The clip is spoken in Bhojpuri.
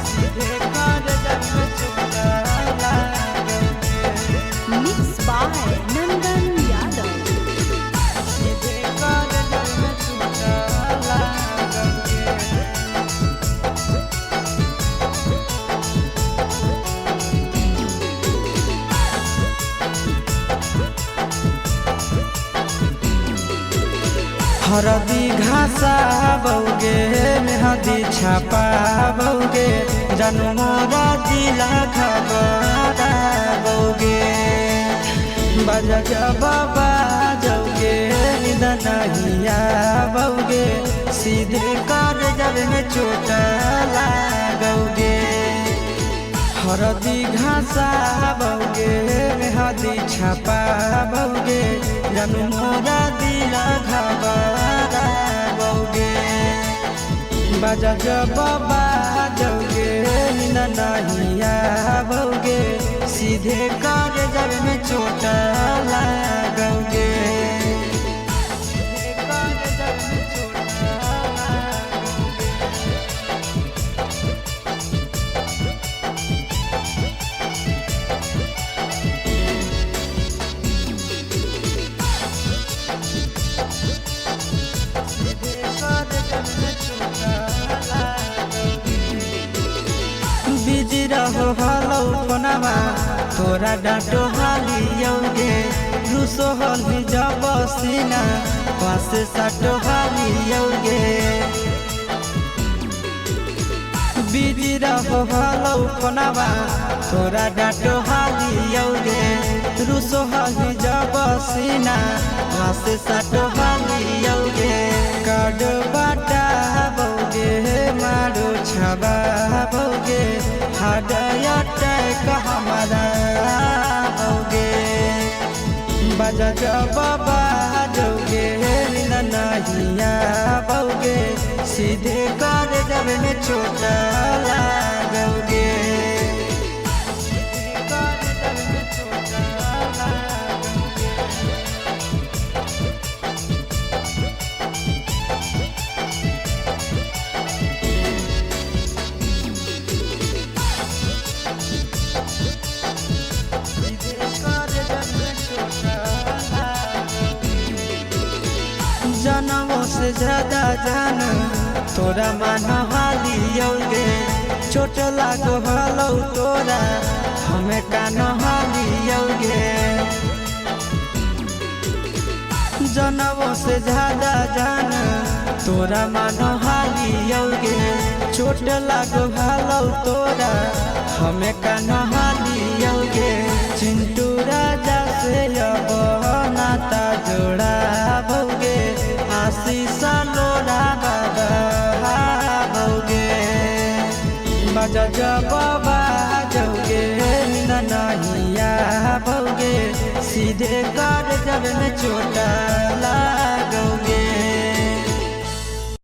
सीधे कर जब में चोटा लागोगे। Mixed by Nandan Yadav. सीधे कर जब में चोटा लागोगे। हरदी घासा बौगे मेहदी छापा बौगे जानू मोरा दिला खबरा बौगे। बजा जब बाजोगे नींद नहीं आवोगे। सीधे कर जब में चोटा लागोगे। हरदी घासा बौगे मेहदी छापा बौगे जानू मोरा दिला घबरा बौगे। बजा जब बाजोगे नींद नहीं आवोगे। सीधे कर जब में चोटा लागोगे। सीधे कर जब में चोटा लागोगे। बिजी रहो हलो फोनमा तोरा डांटो हालियोगे। रूसो हल जब सीना पास सटो हालियोगे। बिजी रहो हलो फोनमा तोरा डांटो हालियोगे। रूसो हल जब सीना पास सटो हालियोगे। काड बाटा बौगे मारो छबा बौगे। हृदय टैक हमारा बौगे। बजा जब बाजोगे नींद नहीं आवोगे। सीधे कर जब में चोटा लागोगे। सीधे कर जब में चोटा लागोगे। जनमों से ज्यादा जान तोरा मान हालियोगे। चोट लागो हलो तोरा हमें कान हालियोगे। जनमों से ज्यादा जान तोरा मान हालियोगे। चोट लागो हलो तोरा हमें कान हालियोगे। चिंटू राजा से अब नाता जोड़ा बौगे। आशीष लोड़ा बौगे। बजा जब बाजोगे नींद नहीं आवोगे। सीधे कर जब में चोटा लागोगे।